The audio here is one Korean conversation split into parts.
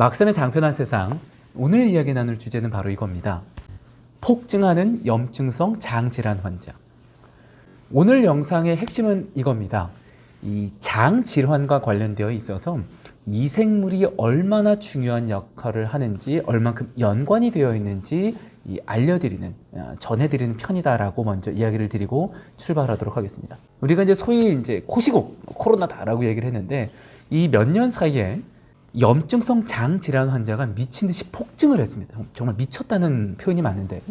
막삼의 장편한 세상, 오늘 이야기 나눌 주제는 바로 이겁니다. 폭증하는 염증성 장질환 환자. 오늘 영상의 핵심은 이겁니다. 이 장질환과 관련되어 있어서 미생물이 얼마나 중요한 역할을 하는지, 얼만큼 연관이 되어 있는지 알려드리는, 전해드리는 편이다라고 먼저 이야기를 드리고 출발하도록 하겠습니다. 우리가 소위 코시국, 코로나다라고 얘기를 했는데, 이 몇 년 사이에 염증성 장질환 환자가 미친 듯이 폭증을 했습니다. 정말 미쳤다는 표현이 맞는데,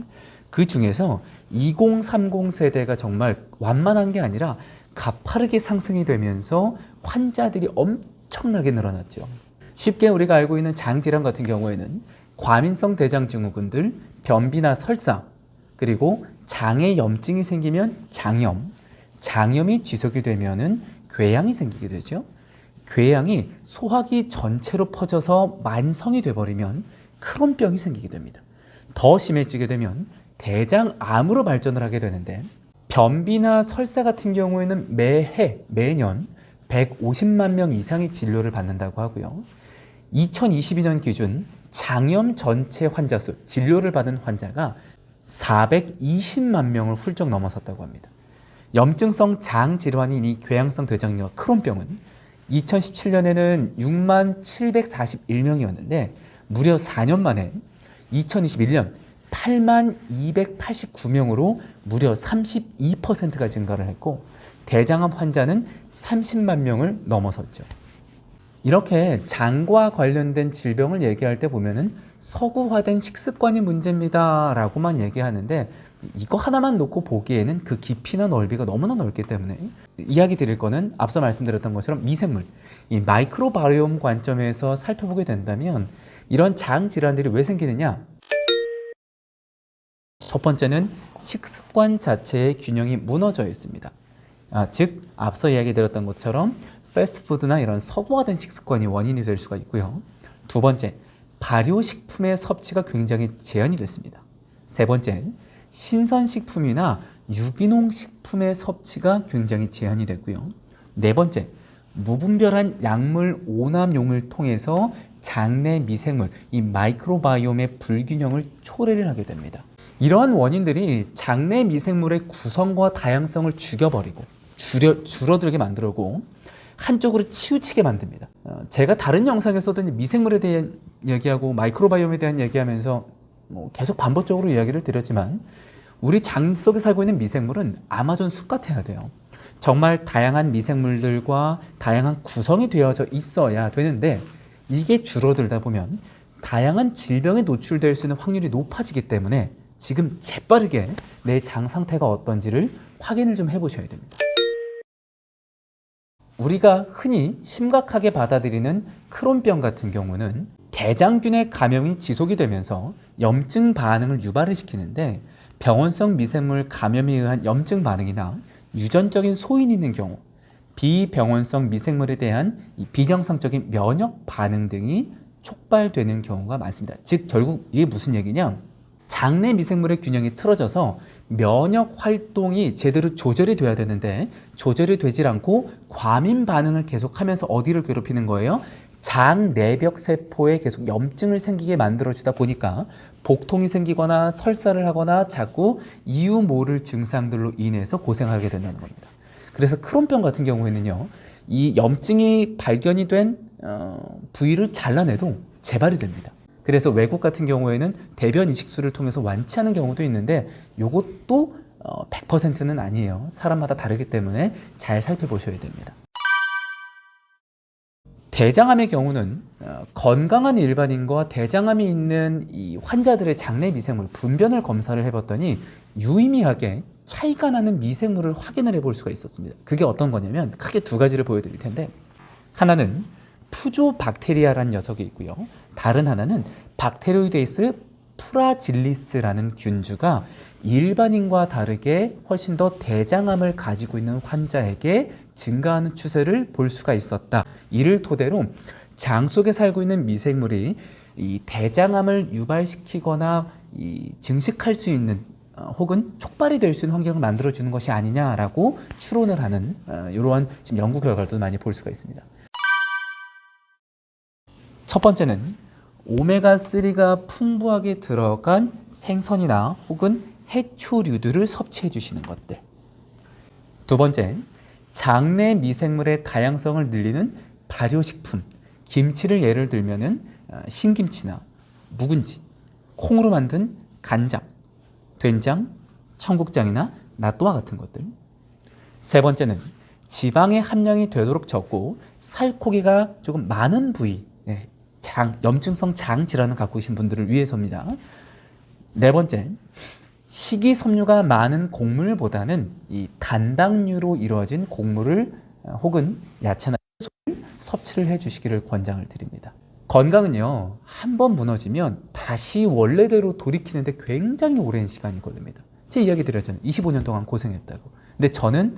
그 중에서 2030 세대가 정말 완만한 게 아니라 가파르게 상승이 되면서 환자들이 엄청나게 늘어났죠. 쉽게 우리가 알고 있는 장질환 같은 경우에는 과민성 대장증후군들, 변비나 설사, 그리고 장에 염증이 생기면 장염, 장염이 지속이 되면은 궤양이 생기게 되죠. 궤양이 소화기 전체로 퍼져서 만성이 돼버리면 크론병이 생기게 됩니다. 더 심해지게 되면 대장암으로 발전을 하게 되는데, 변비나 설사 같은 경우에는 매년 150만 명 이상이 진료를 받는다고 하고요. 2022년 기준 장염 전체 환자 수, 진료를 받은 환자가 420만 명을 훌쩍 넘어섰다고 합니다. 염증성 장질환인 이 궤양성 대장염 크론병은 2017년에는 6만 741명이었는데 무려 4년 만에 2021년 8만 289명으로 무려 32%가 증가를 했고, 대장암 환자는 30만 명을 넘어섰죠. 이렇게 장과 관련된 질병을 얘기할 때 보면은 서구화된 식습관이 문제입니다 라고만 얘기하는데, 이거 하나만 놓고 보기에는 그 깊이나 넓이가 너무나 넓기 때문에 이야기 드릴 거는 앞서 말씀드렸던 것처럼 미생물, 이 마이크로바이옴 관점에서 살펴보게 된다면 이런 장 질환들이 왜 생기느냐? 첫 번째는 식습관 자체의 균형이 무너져 있습니다. 즉 앞서 이야기 드렸던 것처럼 패스트푸드나 이런 서구화된 식습관이 원인이 될 수가 있고요. 두 번째, 발효식품의 섭취가 굉장히 제한이 됐습니다. 세 번째, 신선식품이나 유기농 식품의 섭취가 굉장히 제한이 됐고요. 네 번째, 무분별한 약물 오남용을 통해서 장내 미생물, 이 마이크로바이옴의 불균형을 초래를 하게 됩니다. 이러한 원인들이 장내 미생물의 구성과 다양성을 죽여버리고 줄어들게 만들고 한쪽으로 치우치게 만듭니다. 제가 다른 영상에서도 미생물에 대한 얘기하고 마이크로바이옴에 대한 얘기하면서 계속 반복적으로 이야기를 드렸지만, 우리 장 속에 살고 있는 미생물은 아마존 숲 같아야 돼요. 정말 다양한 미생물들과 다양한 구성이 되어져 있어야 되는데, 이게 줄어들다 보면 다양한 질병에 노출될 수 있는 확률이 높아지기 때문에 지금 재빠르게 내 장 상태가 어떤지를 확인을 좀 해보셔야 됩니다. 우리가 흔히 심각하게 받아들이는 크론병 같은 경우는 대장균의 감염이 지속이 되면서 염증 반응을 유발을 시키는데, 병원성 미생물 감염에 의한 염증 반응이나 유전적인 소인이 있는 경우, 비병원성 미생물에 대한 비정상적인 면역 반응 등이 촉발되는 경우가 많습니다. 즉 결국 이게 무슨 얘기냐? 장내 미생물의 균형이 틀어져서 면역 활동이 제대로 조절이 돼야 되는데 조절이 되질 않고 과민 반응을 계속하면서 어디를 괴롭히는 거예요? 장 내벽 세포에 계속 염증을 생기게 만들어주다 보니까 복통이 생기거나 설사를 하거나 자꾸 이유 모를 증상들로 인해서 고생하게 된다는 겁니다. 그래서 크론병 같은 경우에는요, 이 염증이 발견이 된 부위를 잘라내도 재발이 됩니다. 그래서 외국 같은 경우에는 대변 이식술을 통해서 완치하는 경우도 있는데, 이것도 100%는 아니에요. 사람마다 다르기 때문에 잘 살펴보셔야 됩니다. 대장암의 경우는 건강한 일반인과 대장암이 있는 이 환자들의 장내 미생물 분변을 검사를 해봤더니 유의미하게 차이가 나는 미생물을 확인을 해볼 수가 있었습니다. 그게 어떤 거냐면 크게 두 가지를 보여드릴 텐데, 하나는 푸조박테리아라는 녀석이 있고요. 다른 하나는 박테로이데이스 프라질리스라는 균주가 일반인과 다르게 훨씬 더 대장암을 가지고 있는 환자에게 증가하는 추세를 볼 수가 있었다. 이를 토대로 장 속에 살고 있는 미생물이 이 대장암을 유발시키거나 증식할 수 있는 혹은 촉발이 될 수 있는 환경을 만들어주는 것이 아니냐라고 추론을 하는 이러한 지금 연구 결과도 많이 볼 수가 있습니다. 첫 번째는 오메가3가 풍부하게 들어간 생선이나 혹은 해초류들을 섭취해 주시는 것들. 두 번째, 장내 미생물의 다양성을 늘리는 발효식품. 김치를 예를 들면은 신김치나 묵은지, 콩으로 만든 간장, 된장, 청국장이나 나또와 같은 것들. 세 번째는 지방의 함량이 되도록 적고 살코기가 조금 많은 부위, 염증성 장 질환을 갖고 계신 분들을 위해서입니다. 네 번째, 식이섬유가 많은 곡물보다는 이 단당류로 이루어진 곡물을 혹은 야채나 채소를 섭취를 해주시기를 권장을 드립니다. 건강은요, 한번 무너지면 다시 원래대로 돌이키는데 굉장히 오랜 시간이 걸립니다. 제 이야기 드렸잖아요. 25년 동안 고생했다고. 근데 저는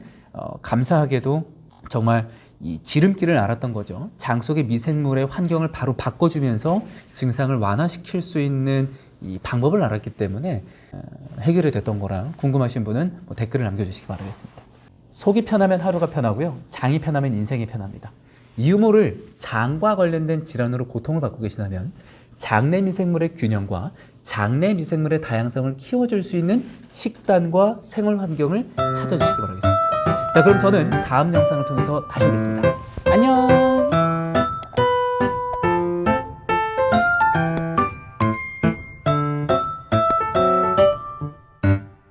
감사하게도 정말 이 지름길을 알았던 거죠. 장 속의 미생물의 환경을 바로 바꿔주면서 증상을 완화시킬 수 있는 이 방법을 알았기 때문에 해결이 됐던 거라 궁금하신 분은 댓글을 남겨주시기 바라겠습니다. 속이 편하면 하루가 편하고요. 장이 편하면 인생이 편합니다. 이 유모를 장과 관련된 질환으로 고통을 받고 계시다면 장내 미생물의 균형과 장내 미생물의 다양성을 키워줄 수 있는 식단과 생활 환경을 찾아주시기 바라겠습니다. 자, 그럼 저는 다음 영상을 통해서 다시 오겠습니다. 안녕!